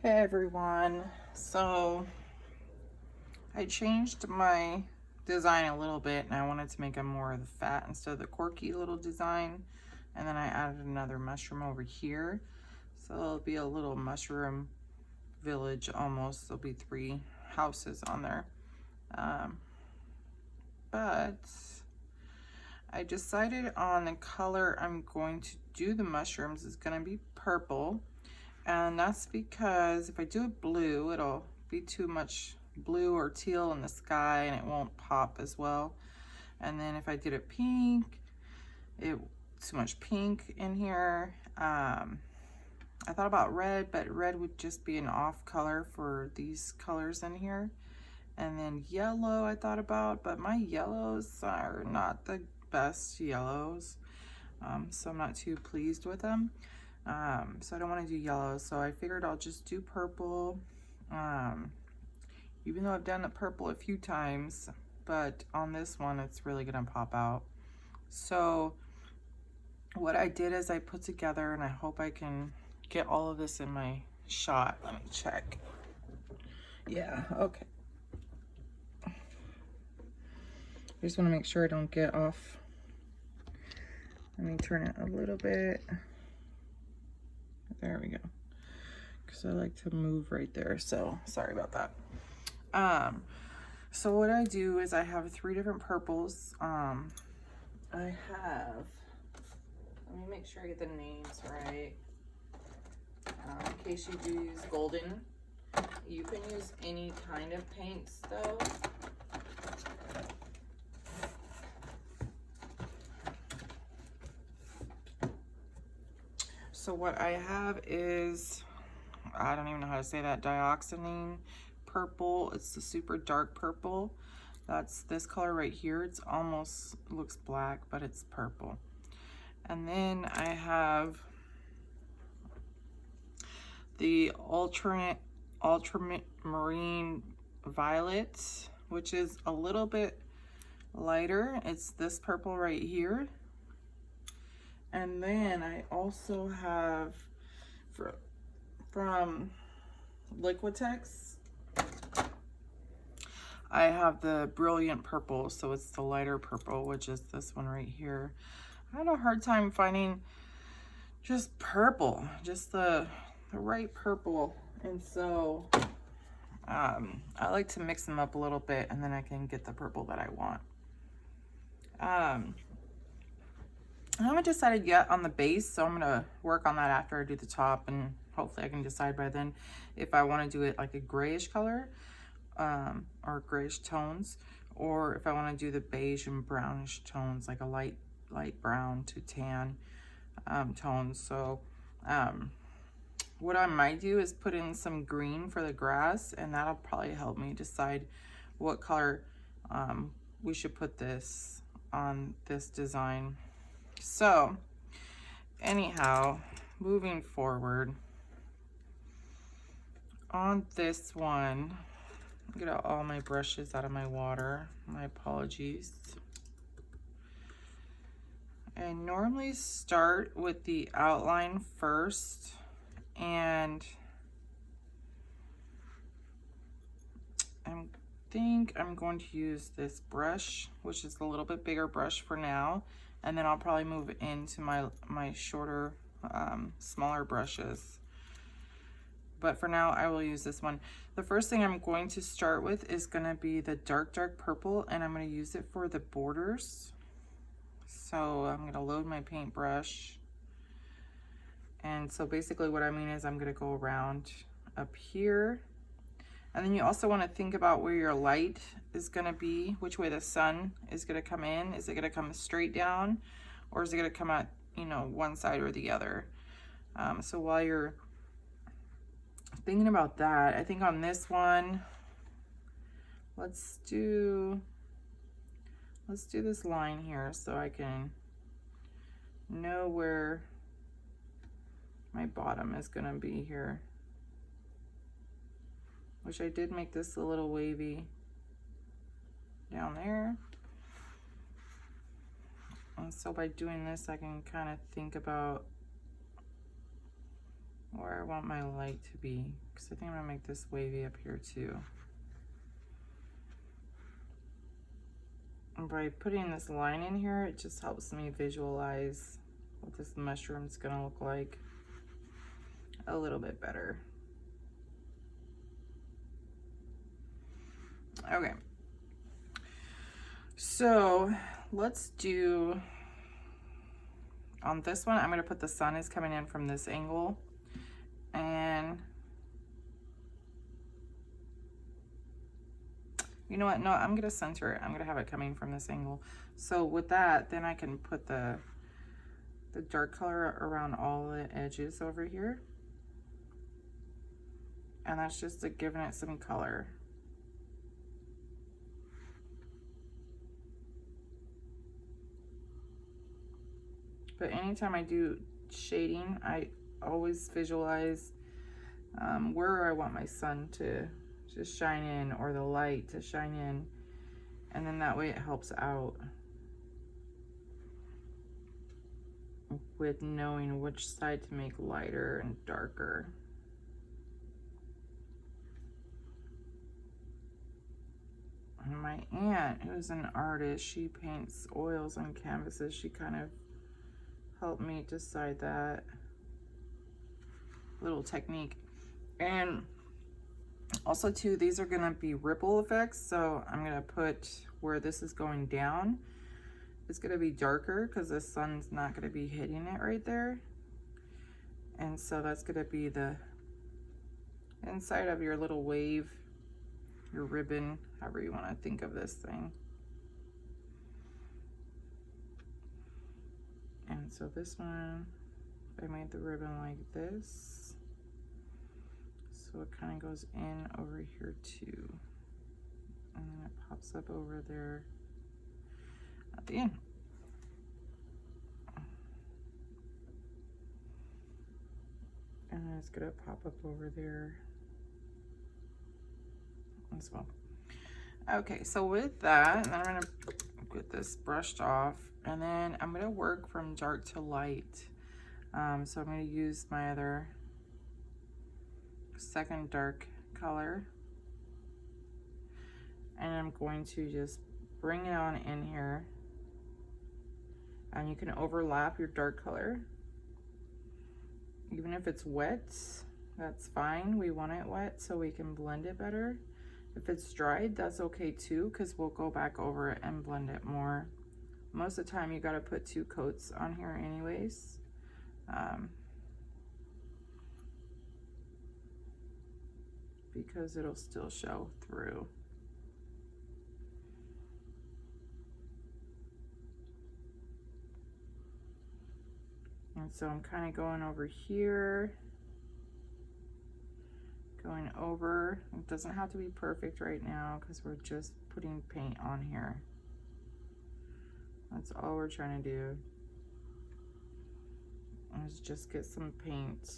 Hey everyone. So I changed my design a little bit and I wanted to make them more of the fat instead of the quirky little design. And then I added another mushroom over here. So it'll be a little mushroom village almost. There'll be 3 houses on there. But I decided on the color I'm going to do the mushrooms is going to be purple. And that's because if I do it blue, it'll be too much blue or teal in the sky and it won't pop as well. And then if I did it pink, too much pink in here. I thought about red, but red would just be an off color for these colors in here. And then yellow I thought about, but my yellows are not the best yellows. So I'm not too pleased with them. So I don't want to do yellow, so I figured I'll just do purple. Even though I've done the purple a few times, but on this one it's really gonna pop out. So what I did is I put together, and I hope I can get all of this in my shot. Let me check. Yeah, okay. I just want to make sure I don't get off. Let me turn it a little bit. There we go. Because I like to move right there, so sorry about that. So what I do is I have 3 different purples. I have, let me make sure I get the names right. In case you do use golden, you can use any kind of paints though. So what I have is, I don't even know how to say that, dioxazine purple. It's the super dark purple. That's this color right here. It's almost looks black, but it's purple. And then I have the ultramarine violet, which is a little bit lighter. It's this purple right here. And then I also have from Liquitex, I have the brilliant purple, so it's the lighter purple, which is this one right here. I had a hard time finding just purple, just the right purple. And so I like to mix them up a little bit, and then I can get the purple that I want. I haven't decided yet on the base, so I'm gonna work on that after I do the top, and hopefully I can decide by then if I want to do it like a grayish color or grayish tones, or if I want to do the beige and brownish tones, like a light brown to tan tones. So what I might do is put in some green for the grass, and that'll probably help me decide what color we should put this on this design. So anyhow, moving forward on this one, get out all my brushes out of my water. My apologies. I normally start with the outline first, and I think I'm going to use this brush, which is a little bit bigger brush for now, and then I'll probably move into my shorter, smaller brushes. But for now, I will use this one. The first thing I'm going to start with is going to be the dark purple, and I'm going to use it for the borders. So I'm going to load my paintbrush. And so basically what I mean is I'm going to go around up here. And then you also want to think about where your light is going to be, which way the sun is going to come in. Is it going to come straight down, or is it going to come out, you know, one side or the other? So while you're thinking about that, I think on this one, let's do this line here so I can know where my bottom is going to be here. Which I did make this a little wavy down there. And so by doing this, I can kind of think about where I want my light to be, because I think I'm gonna make this wavy up here too. And by putting this line in here, it just helps me visualize what this mushroom's gonna look like a little bit better. Okay, so let's do, on this one, I'm gonna put the sun is coming in from this angle, and you know what, no, I'm gonna center it. I'm gonna have it coming from this angle. So with that, then I can put the dark color around all the edges over here. And that's just giving it some color. But anytime I do shading, I always visualize where I want my sun to shine in, or the light to shine in. And then that way it helps out with knowing which side to make lighter and darker. And my aunt, who's an artist, she paints oils on canvases. She kind of helped me decide that little technique. And also too, these are gonna be ripple effects. So I'm gonna put where this is going down, it's gonna be darker because the sun's not gonna be hitting it right there. And so that's gonna be the inside of your little wave, your ribbon, however you wanna think of this thing. And so this one, I made the ribbon like this. So it kind of goes in over here too. And then it pops up over there at the end. And then it's gonna pop up over there as well. Okay, so with that, and then I'm gonna get this brushed off, and then I'm gonna work from dark to light. So I'm gonna use my other second dark color, and I'm going to just bring it on in here, and you can overlap your dark color. Even if it's wet, that's fine. We want it wet so we can blend it better. If it's dried, that's okay too, because we'll go back over it and blend it more. Most of the time you got to put 2 coats on here anyways. Because it'll still show through. And so I'm kind of going over here, going over. It doesn't have to be perfect right now because we're just putting paint on here. That's all we're trying to do, is just get some paint.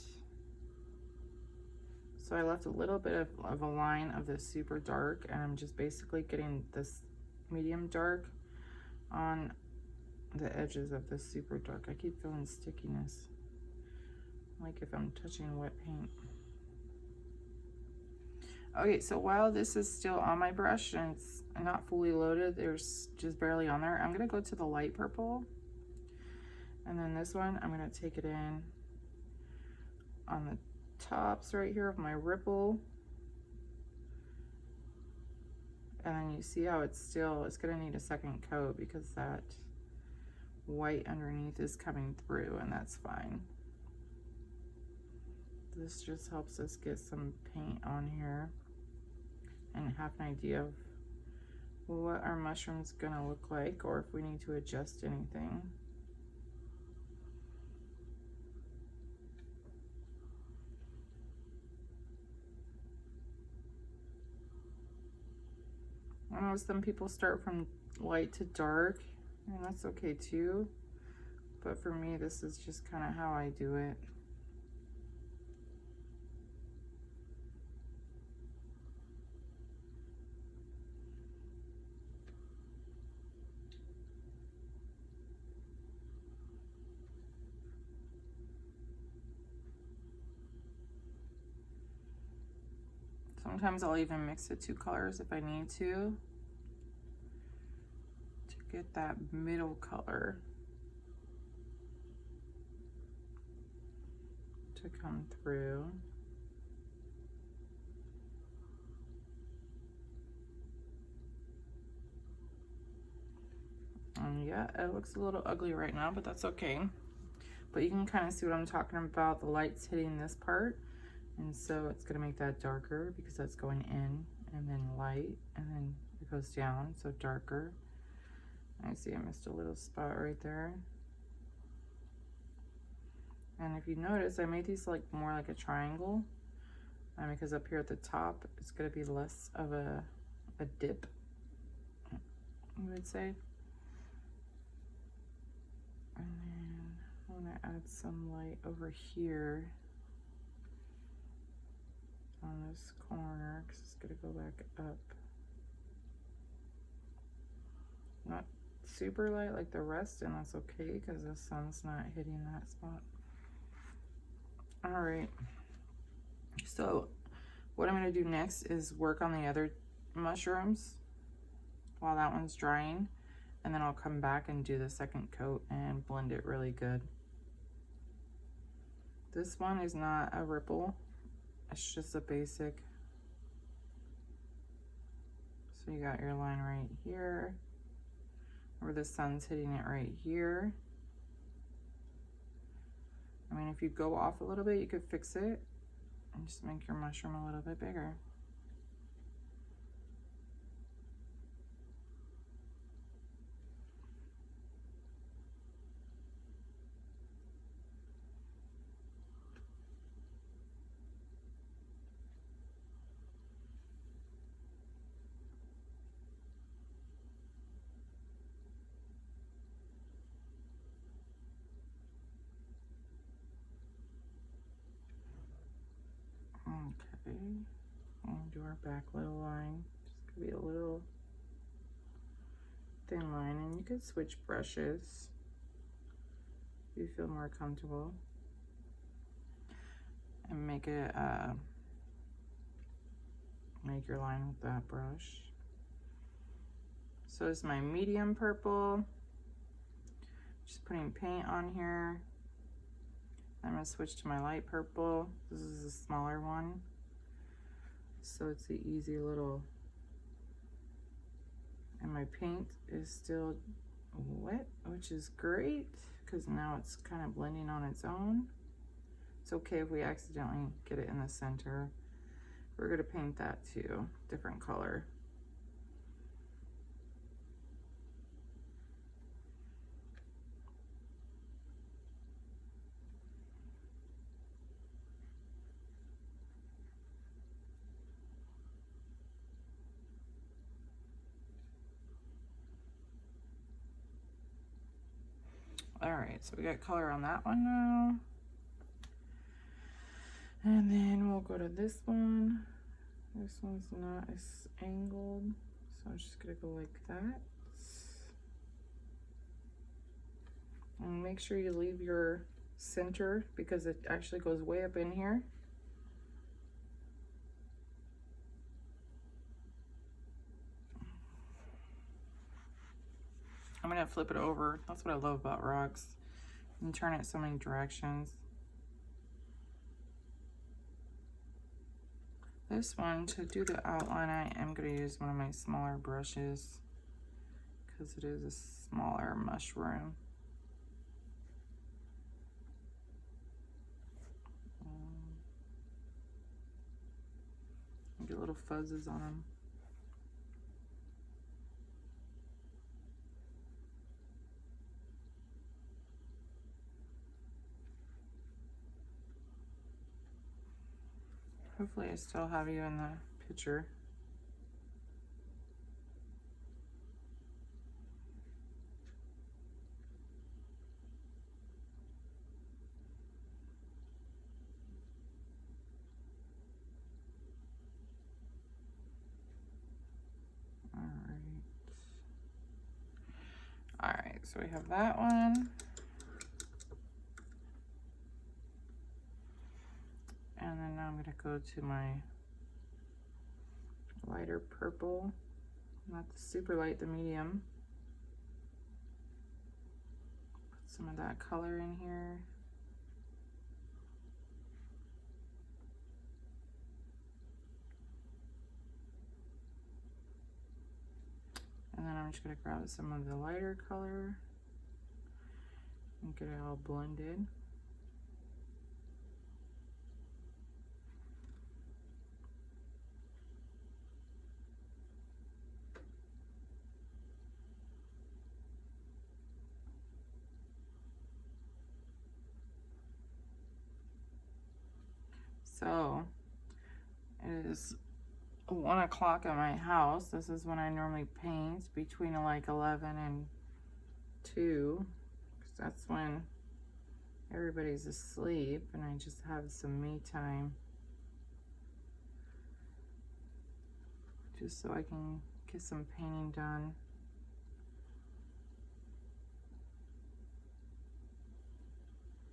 So I left a little bit of a line of this super dark, and I'm just basically getting this medium dark on the edges of this super dark. I keep feeling stickiness, like if I'm touching wet paint. Okay, so while this is still on my brush and it's not fully loaded, there's just barely on there, I'm gonna go to the light purple. And then this one, I'm gonna take it in on the tops right here of my ripple. And then you see how it's gonna need a second coat because that white underneath is coming through, and that's fine. This just helps us get some paint on here and have an idea of what our mushroom's gonna look like, or if we need to adjust anything. I know some people start from light to dark, and that's okay too. But for me, this is just kind of how I do it. Sometimes I'll even mix the two colors if I need to get that middle color to come through. And yeah, it looks a little ugly right now, but that's okay. But you can kind of see what I'm talking about. The light's hitting this part, and so it's gonna make that darker because that's going in, and then light, and then it goes down, so darker. I see I missed a little spot right there. And if you notice, I made these like more like a triangle, because up here at the top, it's gonna be less of a dip, I would say. And then I wanna add some light over here on this corner, because it's gonna go back up. Not super light like the rest, and that's okay because the sun's not hitting that spot. All right, so what I'm going to do next is work on the other mushrooms while that one's drying, and then I'll come back and do the second coat and blend it really good. This one is not a ripple, it's just a basic. So you got your line right here, where the sun's hitting it right here. I mean, if you go off a little bit, you could fix it and just make your mushroom a little bit bigger. Okay, we'll do our back little line. Just gonna be a little thin line, and you could switch brushes if you feel more comfortable, and make it make your line with that brush. So it's my medium purple. Just putting paint on here. I'm gonna switch to my light purple. This is a smaller one, so it's the easy little, and my paint is still wet, which is great because now it's kind of blending on its own. It's okay if we accidentally get it in the center. We're gonna paint that too, different color. All right, so we got color on that one now. And then we'll go to this one. This one's not as angled, so I'm just gonna go like that. And make sure you leave your center because it actually goes way up in here. I'm gonna flip it over. That's what I love about rocks. You can turn it so many directions. This one, to do the outline, I am gonna use one of my smaller brushes because it is a smaller mushroom. Get little fuzzes on them. Hopefully I still have you in the picture. All right, so we have that one. And then now I'm gonna go to my lighter purple, not the super light, the medium. Put some of that color in here. And then I'm just gonna grab some of the lighter color and get it all blended. So it is 1 o'clock at my house. This is when I normally paint, between like 11 and 2, because that's when everybody's asleep and I just have some me time, just so I can get some painting done.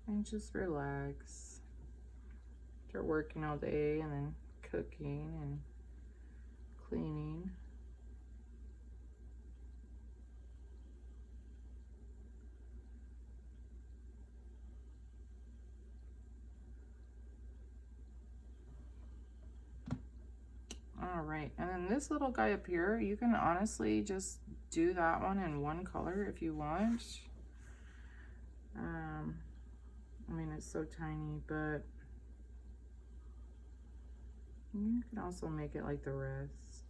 And just relax after working all day and then cooking and cleaning. All right, and then this little guy up here, you can honestly just do that one in one color if you want. I mean, it's so tiny, but you can also make it like the rest,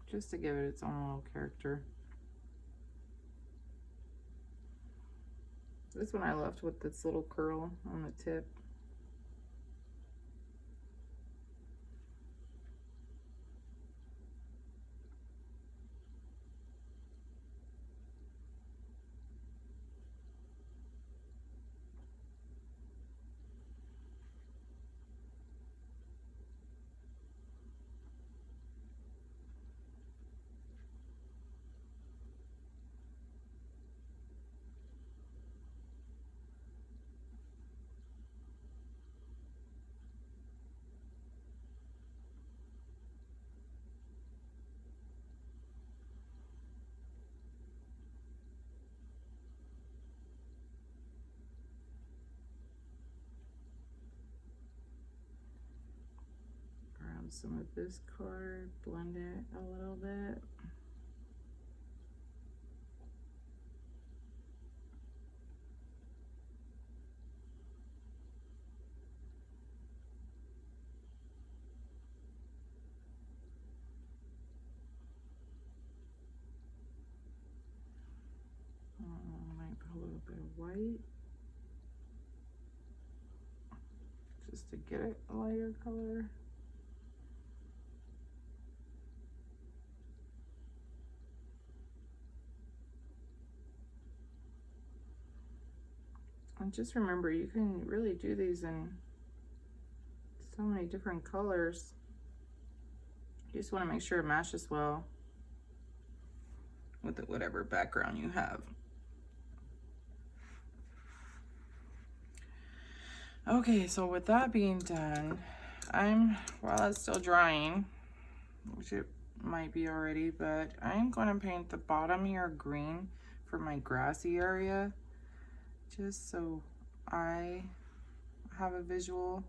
just to give it its own little character. This one I left with this little curl on the tip. Grab some of this color, blend it a little bit. Might put a little bit of white, just to get it a lighter color. And just remember, you can really do these in so many different colors. You just want to make sure it matches well with whatever background you have. Okay, so with that being done, while it's still drying, which it might be already, but I'm going to paint the bottom here green for my grassy area, just so I have a visual.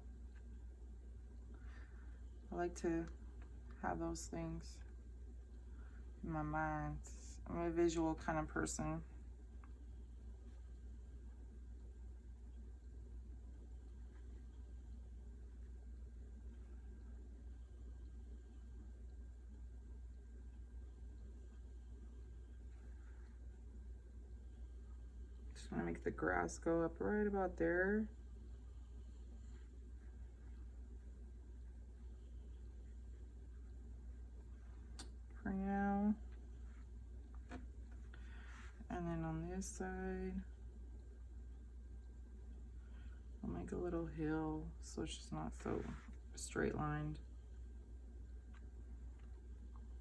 I like to have those things in my mind. I'm a visual kind of person. Just want to make the grass go up right about there. For now. And then on this side, I'll make a little hill so it's just not so straight lined.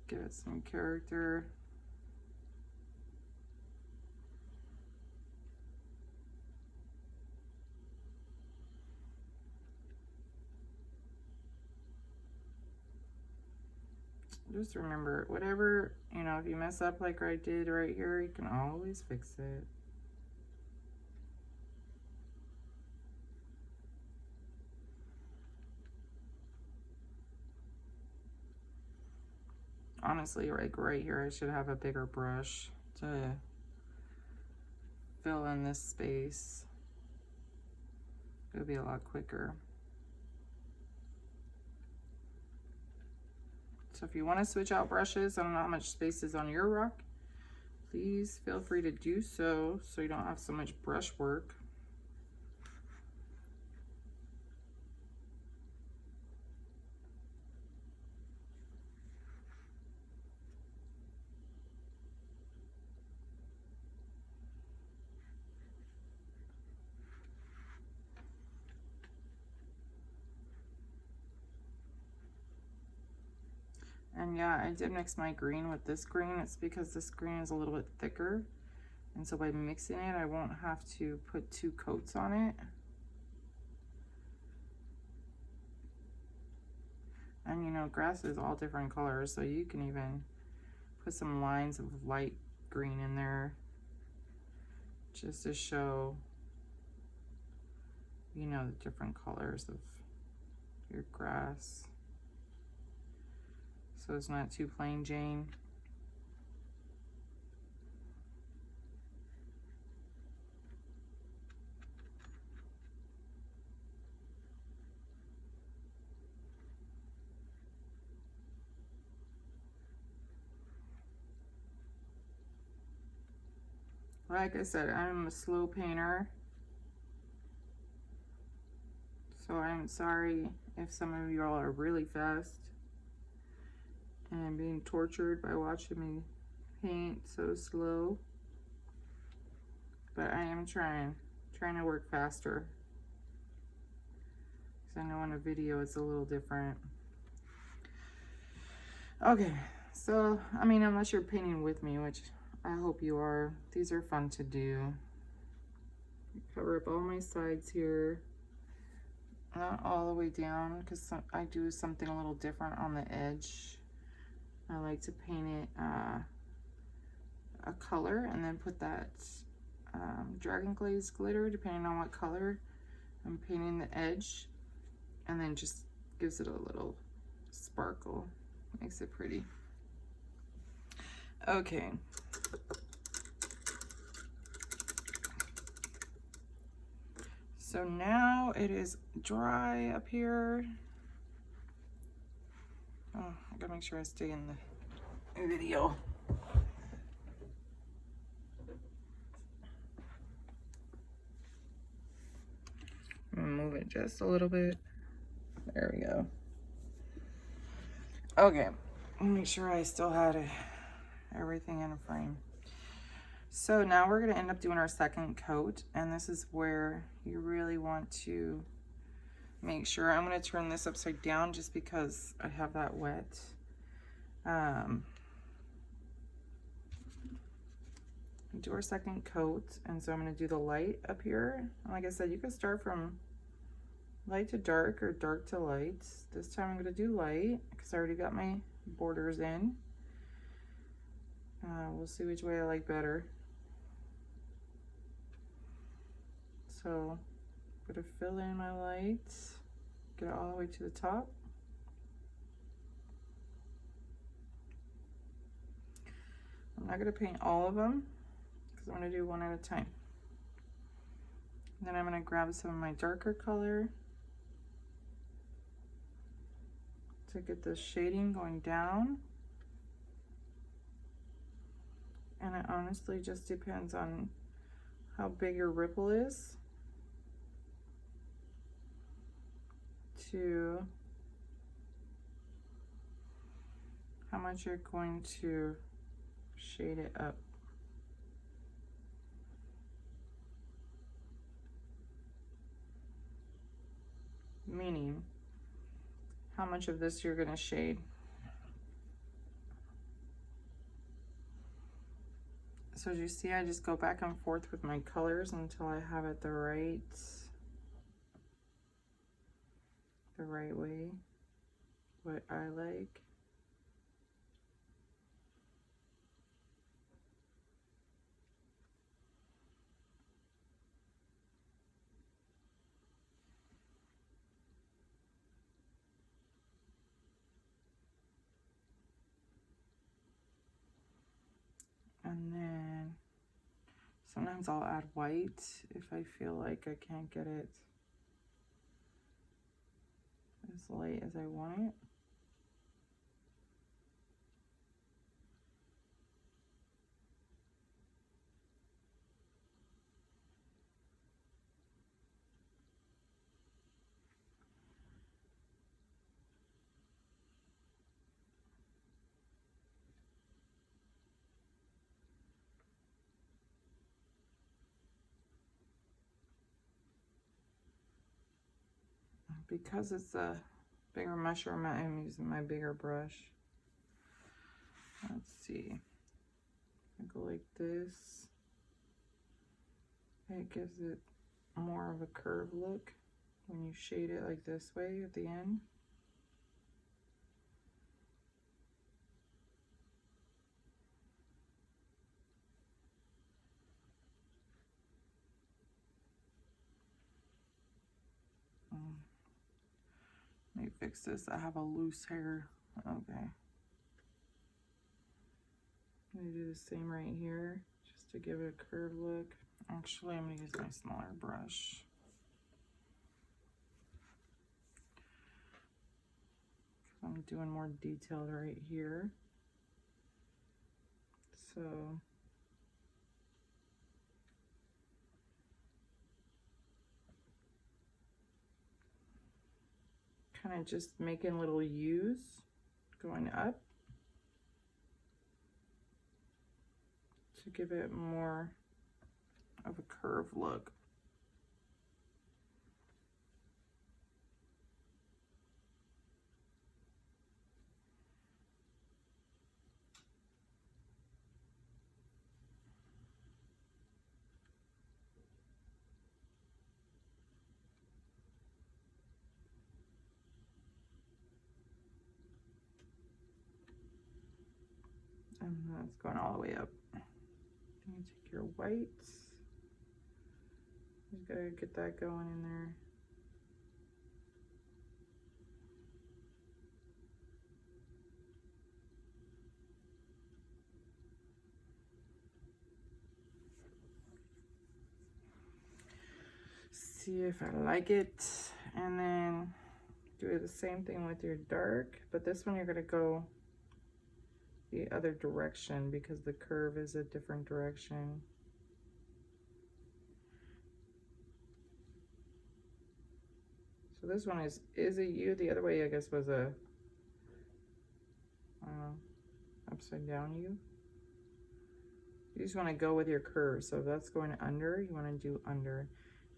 Give it some character. just remember, whatever, you know, if you mess up like I did right here, you can always fix it. Honestly, like right here, I should have a bigger brush to fill in this space. It would be a lot quicker. So if you want to switch out brushes, I don't know how much space is on your rock, please feel free to do so, so you don't have so much brush work. And yeah, I did mix my green with this green. It's because this green is a little bit thicker. And so by mixing it, I won't have to put 2 coats on it. And you know, grass is all different colors, so you can even put some lines of light green in there just to show, you know, the different colors of your grass. So it's not too plain Jane. Like I said, I'm a slow painter, so I'm sorry if some of you all are really fast and being tortured by watching me paint so slow. But I am trying to work faster, because I know in a video it's a little different. Okay, so I mean, unless you're painting with me, which I hope you are, these are fun to do. Cover up all my sides here, not all the way down, because I do something a little different on the edge. I like to paint it a color and then put that Dragon Glaze glitter, depending on what color I'm painting the edge, and then just gives it a little sparkle, makes it pretty. Okay. So now it is dry up here. Oh, I gotta make sure I stay in the video. Move it just a little bit. There we go. Okay, make sure I still had everything in a frame. So now we're going to end up doing our second coat, and this is where you really want to make sure. I'm going to turn this upside down just because I have that wet. Do our second coat, and so I'm going to do the light up here. And like I said, you can start from light to dark or dark to light. This time I'm going to do light because I already got my borders in. We'll see which way I like better. So I'm going to fill in my light, get it all the way to the top. I'm not going to paint all of them because I'm going to do one at a time. Then I'm going to grab some of my darker color to get the shading going down. And it honestly just depends on how big your ripple is to how much you're going to shade it up. Meaning how much of this you're going to shade. So as you see, I just go back and forth with my colors until I have it the right way, what I like. And then sometimes I'll add white if I feel like I can't get it as light as I want it. Because it's a bigger measurement, I'm using my bigger brush. Let's see. I go like this. It gives it more of a curved look when you shade it like this way at the end. Let me fix this. I have a loose hair. Okay. I'm gonna do the same right here just to give it a curved look. Actually, I'm gonna use my smaller brush. I'm doing more detailed right here. So kind of just making little U's going up to give it more of a curved look. And that's going all the way up. You take your whites. You gotta get that going in there. See if I like it, and then do the same thing with your dark, but this one you're gonna go the other direction because the curve is a different direction. So this one is a U. The other way, I guess, was a upside down U. You just want to go with your curve. So if that's going under, you want to do under.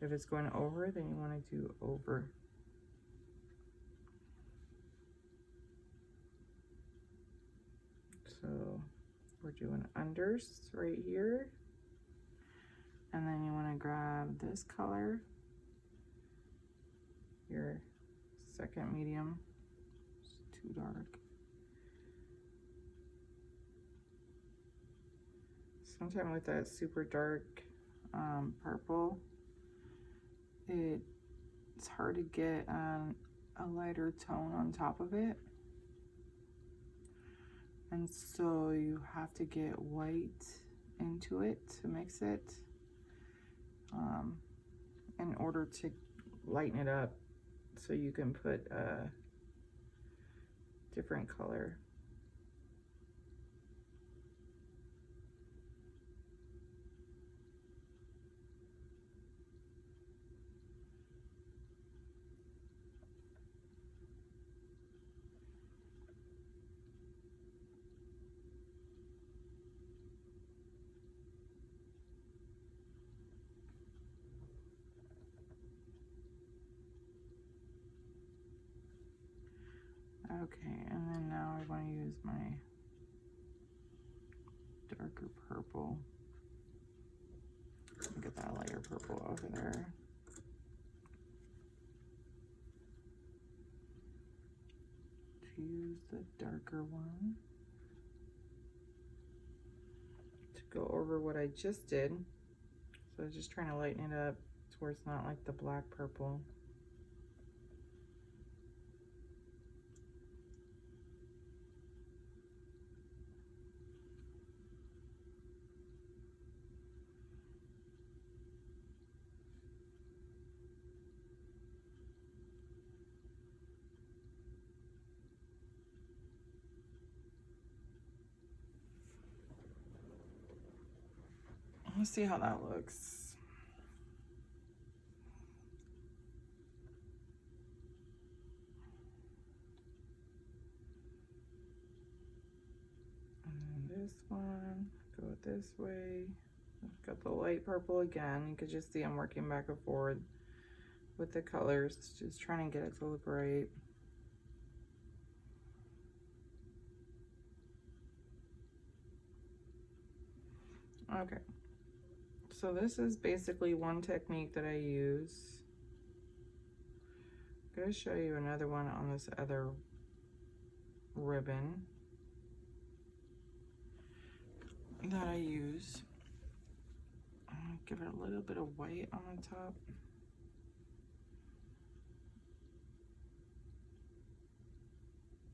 If it's going over, then you want to do over. So we're doing unders right here. And then you want to grab this color, your second medium. It's too dark. Sometimes with that super dark purple, it's hard to get a lighter tone on top of it. And so you have to get white into it to mix it in order to lighten it up so you can put a different color. Okay, and then now I want to use my darker purple. Get that lighter purple over there. To use the darker one to go over what I just did. So I was just trying to lighten it up to where it's not like the black purple. Let's see how that looks. And then this one, go this way. I've got the light purple again. You could just see I'm working back and forth with the colors, just trying to get it to look right. Okay, so this is basically one technique that I use. I'm going to show you another one on this other ribbon that I use. I'm going to give it a little bit of white on the top.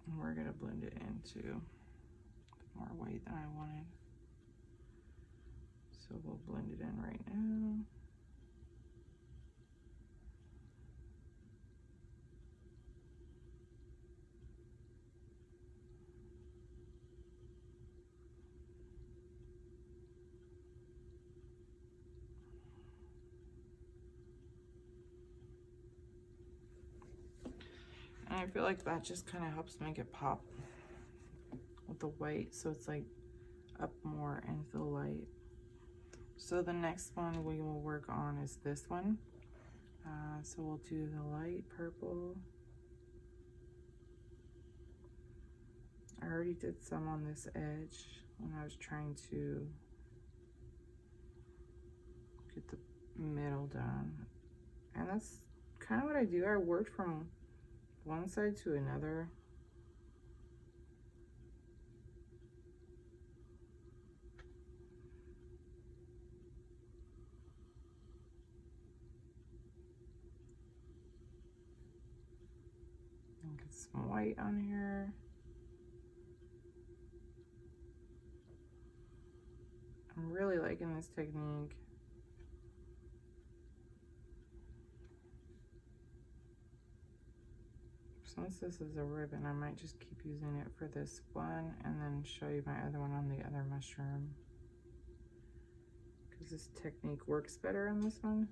And we're going to blend it into more white than I wanted. So we'll blend it in right now. And I feel like that just kind of helps make it pop with the white, so it's like up more into the light. So the next one we will work on is this one. So we'll do the light purple. I already did some on this edge when I was trying to get the middle done. And that's kind of what I do. I work from one side to another. And get some white on here. I'm really liking this technique. Since this is a ribbon, I might just keep using it for this one and then show you my other one on the other mushroom, because this technique works better on this one.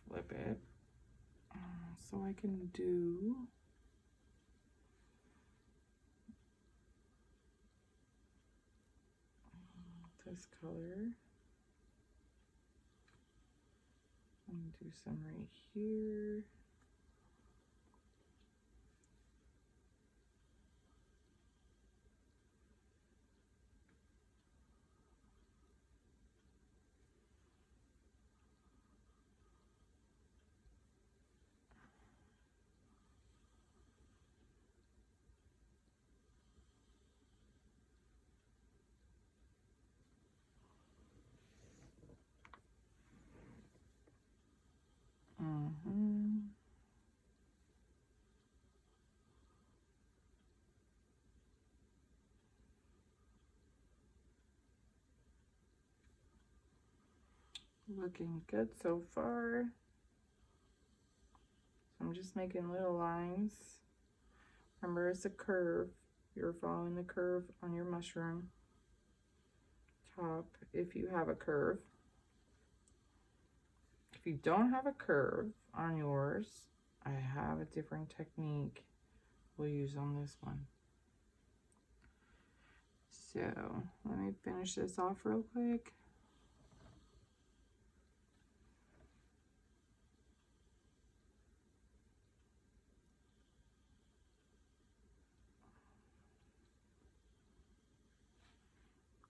Flip it so I can do this color. And do some right here. Looking good so far. So I'm just making little lines. Remember, it's a curve. You're following the curve on your mushroom top if you have a curve. If you don't have a curve on yours, I have a different technique we'll use on this one. So let me finish this off real quick.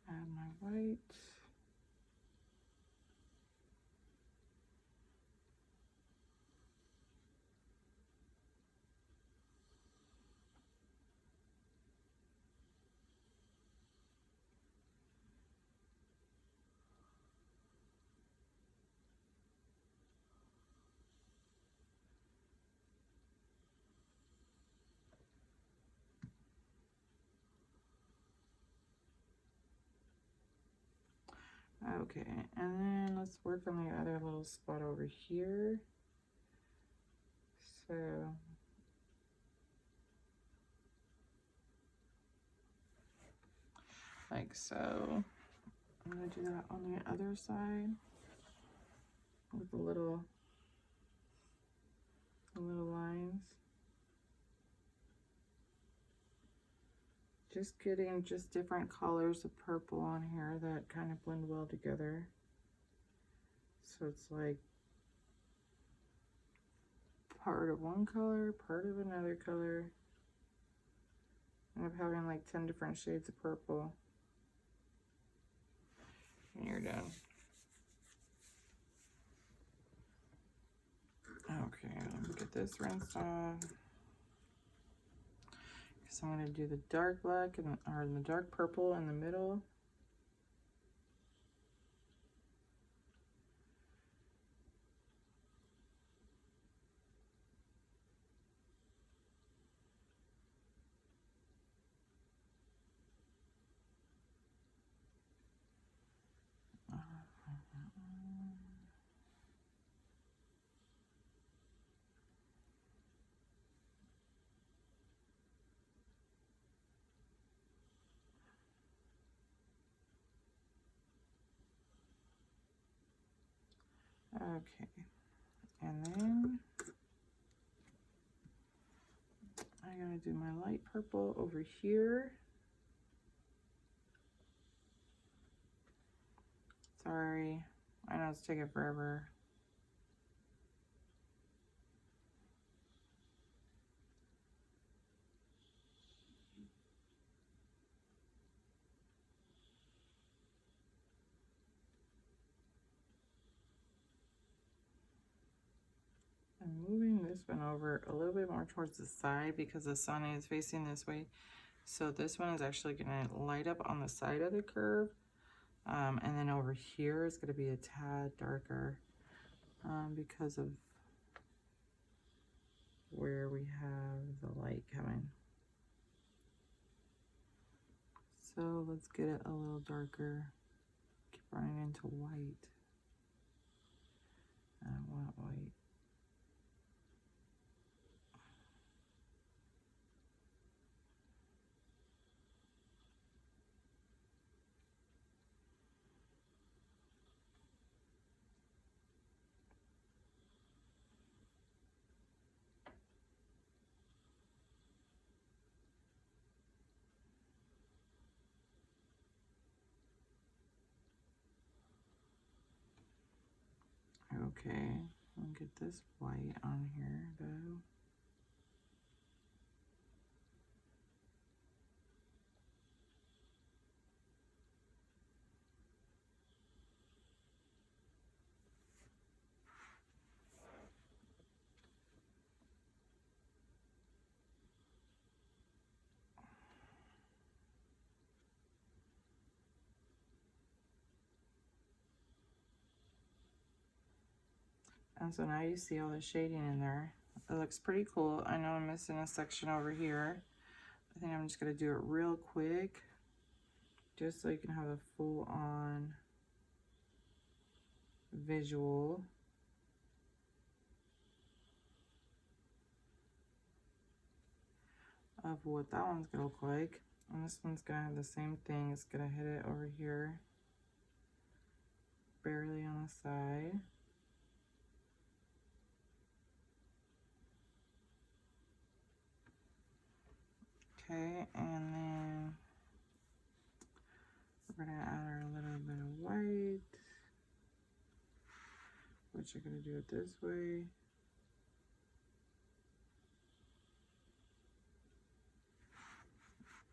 Add my white. Okay, and then let's work on the other little spot over here. So like so. I'm gonna do that on the other side with the little lines. Just getting just different colors of purple on here that kind of blend well together. So it's like part of one color, part of another color. End up having like 10 different shades of purple. And you're done. Okay, let me get this rinsed off. So I'm going to do the dark black or the dark purple in the middle. Okay, and then I'm going to do my light purple over here. Sorry, I know it's taking forever. I'm moving this one over a little bit more towards the side because the sun is facing this way. So this one is actually going to light up on the side of the curve. And then over here is going to be a tad darker because of where we have the light coming. So let's get it a little darker. Keep running into white. I don't want white. Okay, I'll get this white on here though. And so now you see all the shading in there. It looks pretty cool. I know I'm missing a section over here. I think I'm just gonna do it real quick, just so you can have a full on visual. Of what that one's gonna look like. And this one's gonna have the same thing. It's gonna hit it over here, barely on the side. Okay, and then we're gonna add our little bit of white, which I'm gonna do it this way.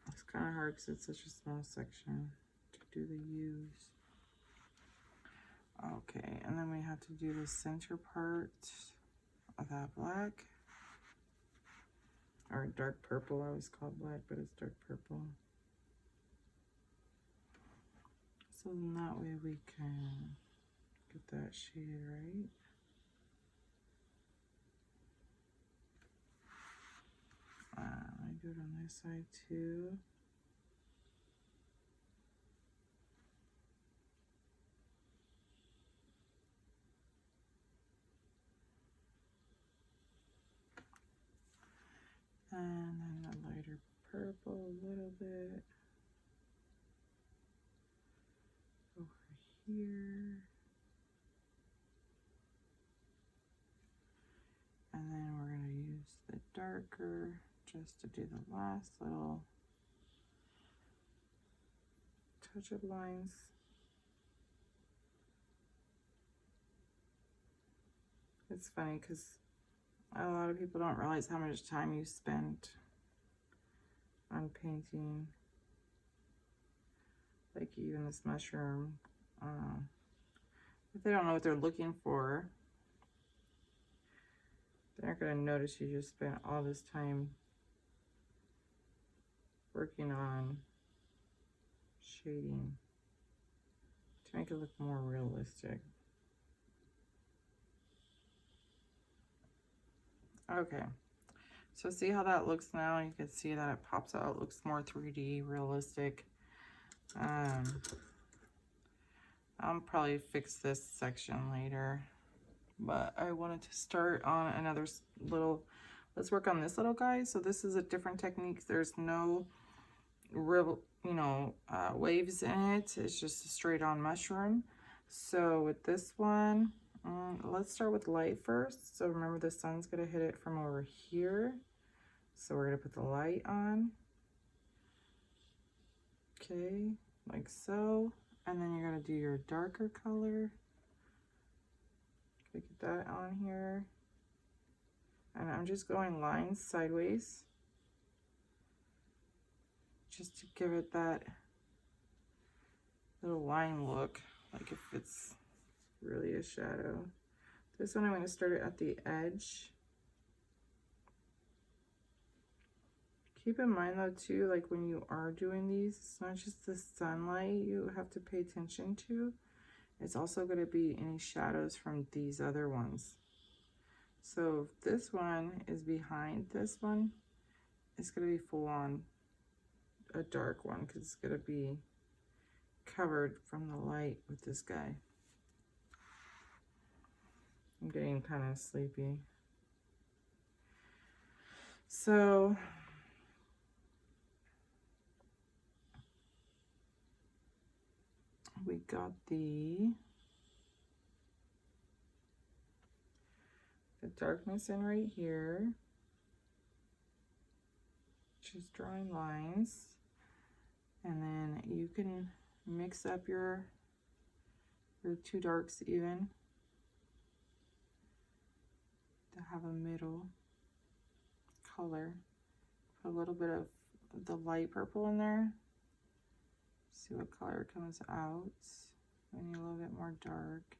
It's kind of hard because it's such a small section to do the U's. Okay, and then we have to do the center part of that black. Or dark purple, I always call it black, but it's dark purple. So then that way we can get that shaded right. I do it on this side too. And then the lighter purple a little bit. here. And then we're going to use the darker just to do the last little touch of lines. It's funny because a lot of people don't realize how much time you spent on painting, like even this mushroom. If they don't know what they're looking for, they're not going to notice you just spent all this time working on shading to make it look more realistic. Okay, so see how that looks now? You can see that it pops out, it looks more 3D realistic. I'll probably fix this section later, but I wanted to start on another little, let's work on this little guy. So this is a different technique. There's no real, waves in it. It's just a straight on mushroom. So with this one, let's start with light first. So remember the sun's gonna hit it from over here. So we're gonna put the light on. Okay, like so. And then you're gonna do your darker color. Get that on here. And I'm just going lines sideways, just to give it that little line look, like if it's really a shadow. This one I'm going to start it at the edge. Keep in mind though too, like when you are doing these, it's not just the sunlight you have to pay attention to. It's also going to be any shadows from these other ones. So if this one is behind this one, it's going to be full on a dark one because it's going to be covered from the light with this guy. I'm getting kind of sleepy. So we got the darkness in right here. Just drawing lines. And then you can mix up your two darks even to have a middle color. Put a little bit of the light purple in there. See what color comes out. We need a little bit more dark.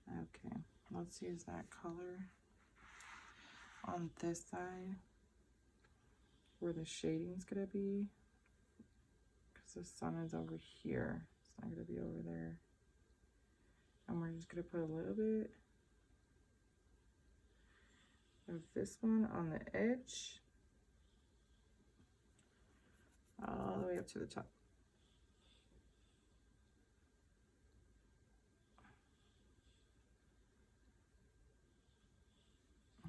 Okay, let's use that color on this side where the shading's gonna be, because the sun is over here. It's not gonna be over there. And we're just gonna put a little bit of this one on the edge, all the way up to the top.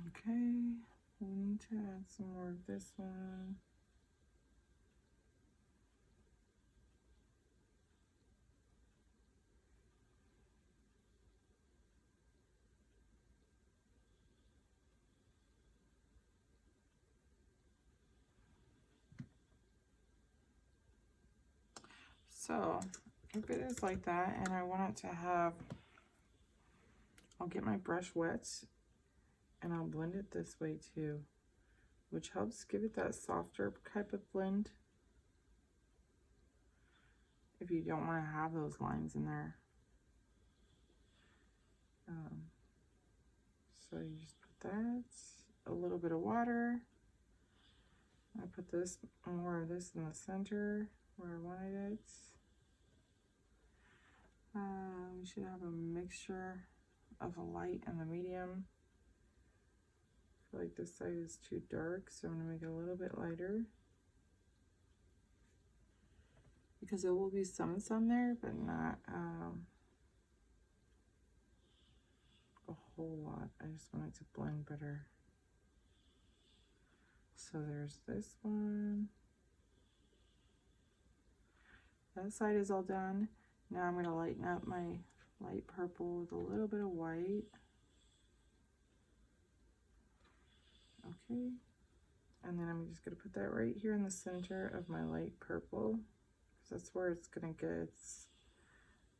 Okay, we need to add some more of this one. So if it is like that and I want it to have, I'll get my brush wet and I'll blend it this way too, which helps give it that softer type of blend if you don't want to have those lines in there. So you just put that, a little bit of water. I put this, more of this in the center where I wanted it. We should have a mixture of the light and the medium. I feel like this side is too dark, so I'm gonna make it a little bit lighter. Because there will be some sun there, but not a whole lot. I just want it to blend better. So there's this one. That side is all done. Now I'm going to lighten up my light purple with a little bit of white. Okay. And then I'm just going to put that right here in the center of my light purple, because that's where it's going to get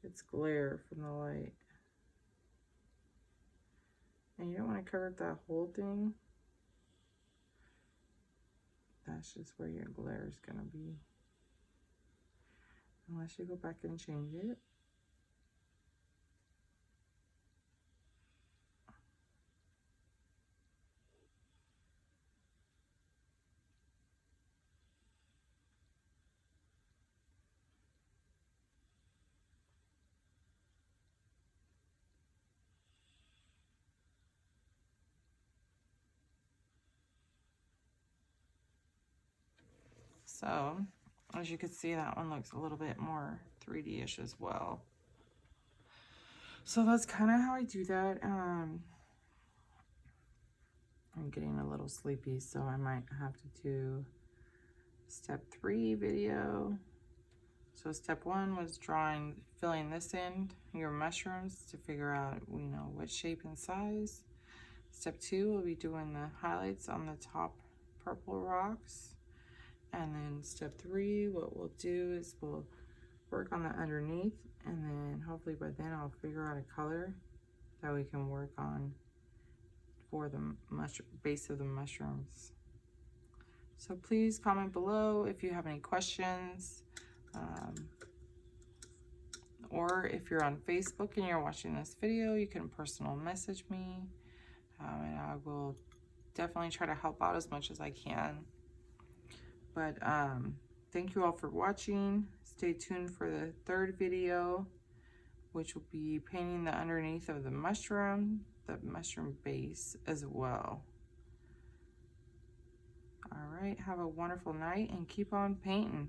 its glare from the light. And you don't want to cover up that whole thing. That's just where your glare is going to be. Unless you go back and change it. So, as you can see, that one looks a little bit more 3D-ish as well. So that's kind of how I do that. I'm getting a little sleepy, so I might have to do step 3 video. So step 1 was filling this in, your mushrooms, to figure out, you know, what shape and size. Step 2, we'll be doing the highlights on the top purple rocks. And then step 3, what we'll do is we'll work on the underneath, and then hopefully by then I'll figure out a color that we can work on for the base of the mushrooms. So please comment below if you have any questions, or if you're on Facebook and you're watching this video, you can personal message me, and I will definitely try to help out as much as I can. But thank you all for watching. Stay tuned for the 3rd video, which will be painting the underneath of the mushroom base as well. All right, have a wonderful night and keep on painting.